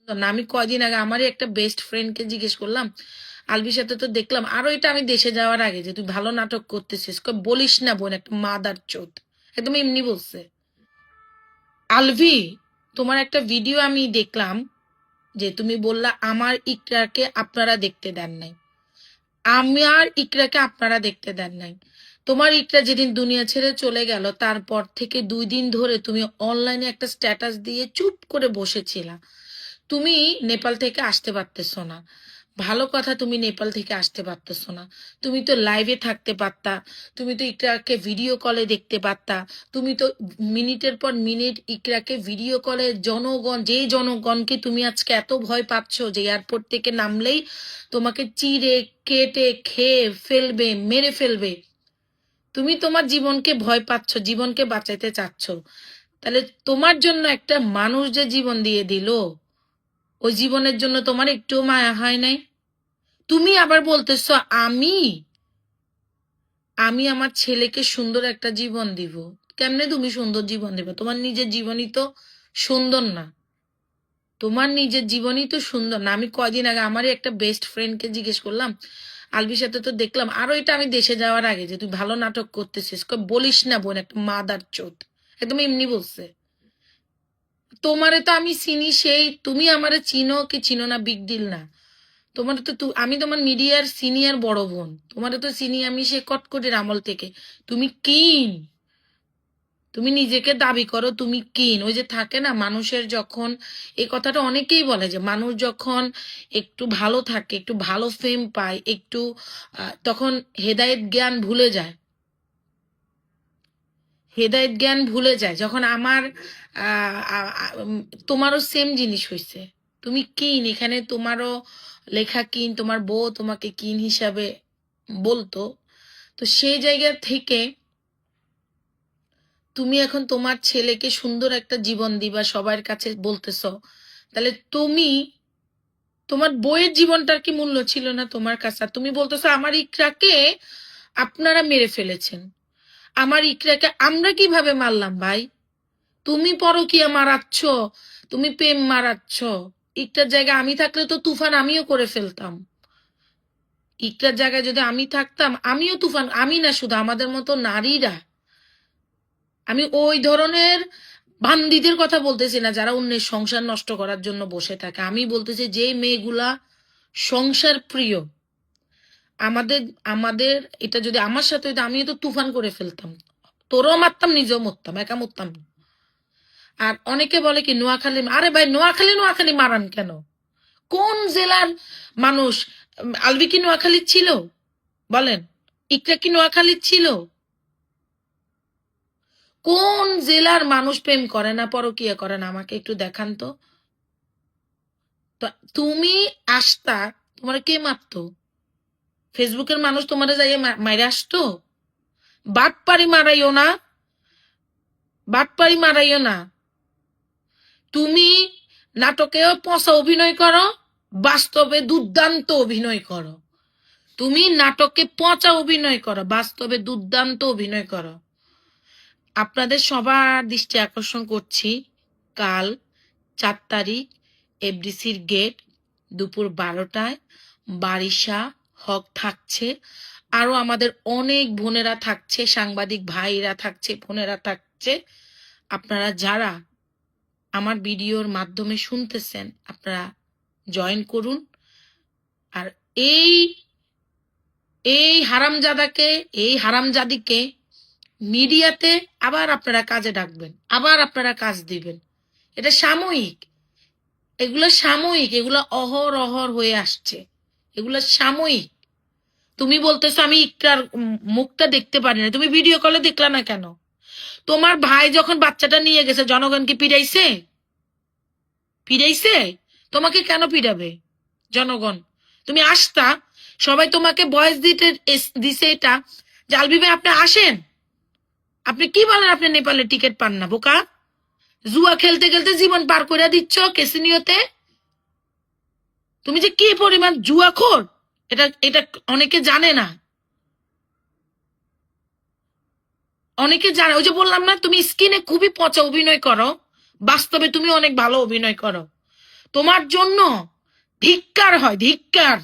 না। আমি কয়দিন আগে আমারই একটা বেস্ট ফ্রেন্ডকে জিজ্ঞেস করলাম, আলবির সাথে তো দেখলাম, আরো এটা আমি দেশে যাওয়ার আগে, যে তুই ভালো নাটক করতেছিস। বলিস না বোন, একটা মাদার চোদ। একদম এমনি বলছে। আলভি, তোমার একটা ভিডিও আমি দেখলাম, যে তুমি বললা আমার ইকরাকে আপনারা দেখতে দেন নাই। আমার ইকরাকে আপনারা দেখতে দেন নাই। তোমার ইকরা যেদিন দুনিয়া ছেড়ে চলে গেল, তারপর থেকে 2 দিন ধরে তুমি অনলাইনে একটা স্ট্যাটাস দিয়ে চুপ করে বসেছিলা। তুমি নেপাল থেকে আসতে পারতেছো না। ভালো কথা, তুমি নেপাল থেকে আসতে পারতেছো না। তুমি তো লাইভে থাকতে পারতা। তুমি তো ইকরাকে ভিডিও কলে দেখতে পারতা। তুমি তো মিনিটের পর মিনিট ইকরাকে ভিডিও কলে জনগণ, যে জনগণকে তুমি আজকে এত ভয় পাচ্ছ, যে এয়ারপোর্ট থেকে নামলেই তোমাকে চিড়ে কেটে খেয়ে ফেলবে, মেরে ফেলবে, তুমি তোমার জীবনকে ভয় পাচ্ছ, জীবনকে বাঁচাইতে চাচ্ছ। তাহলে তোমার জন্য একটা মানুষ যে জীবন দিয়ে দিল, ওই জীবনের জন্য তোমার একটু মায়া হয় নাই? তুমি আবার বলতেছো আমি আমি আমার ছেলেকে সুন্দর একটা জীবন দিব। কেমনে তুমি সুন্দর জীবন দিবে? তোমার নিজের জীবনই তো সুন্দর না। তোমার নিজের জীবনই তো সুন্দর না। আমি কয়দিন আগে আমারই একটা বেস্ট ফ্রেন্ডকে জিজ্ঞেস করলাম, আলবির সাথে তো দেখলাম, আরো এটা আমি দেশে যাওয়ার আগে, যে তুই ভালো নাটক করতেছিস। বলিস না বোন, একটা মাদার চোদ। একদম এমনি বলছে। তোমারে তো আমি চিনি, সেই তুমি আমারে চিনো কি চিনো না বিগ ডিল না। তোমার তো আমি তোমার মিডিয়ার সিনিয়র বড় বোন। তোমারে তো চিনি আমি সে কটকটির আমল থেকে। তুমি কিন, তুমি নিজেকে দাবি করো তুমি কিন। ওই যে থাকে না, মানুষের যখন, এই কথাটা অনেকেই বলে, যে মানুষ যখন একটু ভালো থাকে, একটু ভালো ফেম পায়, একটু তখন হেদায়েত জ্ঞান ভুলে যায়। হেদায়েত জ্ঞান ভুলে যায় যখন আমার তোমারও সেম জিনিস হয়েছে। তুমি কিন, এখানে তোমারও লেখা কিন, তোমার বউ তোমাকে কিন হিসাবে বলতো। তো সেই জায়গা থেকে তুমি এখন তোমার ছেলেকে সুন্দর একটা জীবন দিবা সবার কাছে বলতেছ। তাহলে তুমি, তোমার বইয়ের জীবনটার কি মূল্য ছিল না তোমার কাছে? আর তুমি বলতেছো আমার ইকরাকে আপনারা মেরে ফেলেছেন। আমার ইকরাকে আমরা কিভাবে মারলাম ভাই? তুমি পরকীয়া মারাচ্ছ, তুমি প্রেম মারাচ্ছ। ইকটার জায়গায় আমি থাকলে তো তুফান আমিও করে ফেলতাম। ইকটার জায়গায় যদি আমি থাকতাম, আমিও তুফান, আমি না শুধু আমাদের মতো নারীরা, আমি ওই ধরনের বান্দিদের কথা বলতেছি না যারা অন্যের সংসার নষ্ট করার জন্য বসে থাকে। আমি বলতেছি যে মেয়েগুলা সংসার প্রিয়। আমাদের আমাদের এটা যদি আমার সাথে হইতো, আমিও তো তুফান করে ফেলতাম। তোরও মারতাম, নিজেও মরতাম, একা মরতাম না। আর অনেকে বলে কি নোয়াখালী, আরে ভাই নোয়াখালী নোয়াখালী মারান কেন? কোন জেলার মানুষ? আলবি কি নোয়াখালী ছিল? বলেন। ইকরা কি নোয়াখালী ছিল? কোন জেলার মানুষ প্রেম করে না, পরকিয়া করে না? আমাকে একটু দেখান তো। তুমি আসতা, তোমার কে মারতো? ফেসবুকের মানুষ তোমার যাইয়ে মাইরে আসতো? বাটপারি মারাইও না, বাটপারি মারাইও না। তুমি নাটকেও পচা অভিনয় করো, বাস্তবে দুর্দান্ত অভিনয় করো। তুমি নাটকে পচা অভিনয় করো, বাস্তবে দুর্দান্ত অভিনয় করো। আপনাদের সবার দৃষ্টি আকর্ষণ করছি, কাল 4 তারিখ এফডিসির গেট, দুপুর 12টায় বারিশা হক থাকছে। আরো আমাদের অনেক বোনেরা থাকছে, সাংবাদিক ভাইরা থাকছে, বোনেরা থাকছে। আপনারা যারা আমার ভিডিওর মাধ্যমে শুনতেছেন, আপনারা জয়েন করুন। আর এই এই হারামজাদাকে, এই হারামজাদিকে মিডিয়াতে আবার আপনারা কাজে ডাকবেন, আবার আপনারা কাজ দিবেন। এটা সাময়িক, এগুলো সাময়িক, এগুলো অহরহ হয়ে আসছে, এগুলো সাময়িক। তুমি বলতেছো আমি ইকরার মুখটা দেখতে পারি না, তুমি ভিডিও কলে দেখলা না কেন? তোমার ভাই যখন বাচ্চাটা নিয়ে গেছে, জনগণকে পিড়াইছে? পিড়াইছে? তোমাকে কেন পিড়াবে জনগণ? তুমি আসতা, সবাই তোমাকে বয়স দিছে এটা, যে আলবি ভাই আপনি আসেন। আপনি কি বলেন আপনি নেপালে টিকিট পান না? বোকা, জুয়া খেলতে খেলতে জীবন পার করে দিচ্ছ কেসিনিওতে। তুমি যে কি পরিমাণ জুয়াখোর, এটা এটা অনেকে জানে না। অনেকে জানে, ওই যে বললাম না, তুমি স্ক্রিনে খুবই পচা অভিনয় করো, বাস্তবে তুমি অনেক ভালো অভিনয় করো। তোমার জন্য ধিক্কার হয়, ধিক্কার।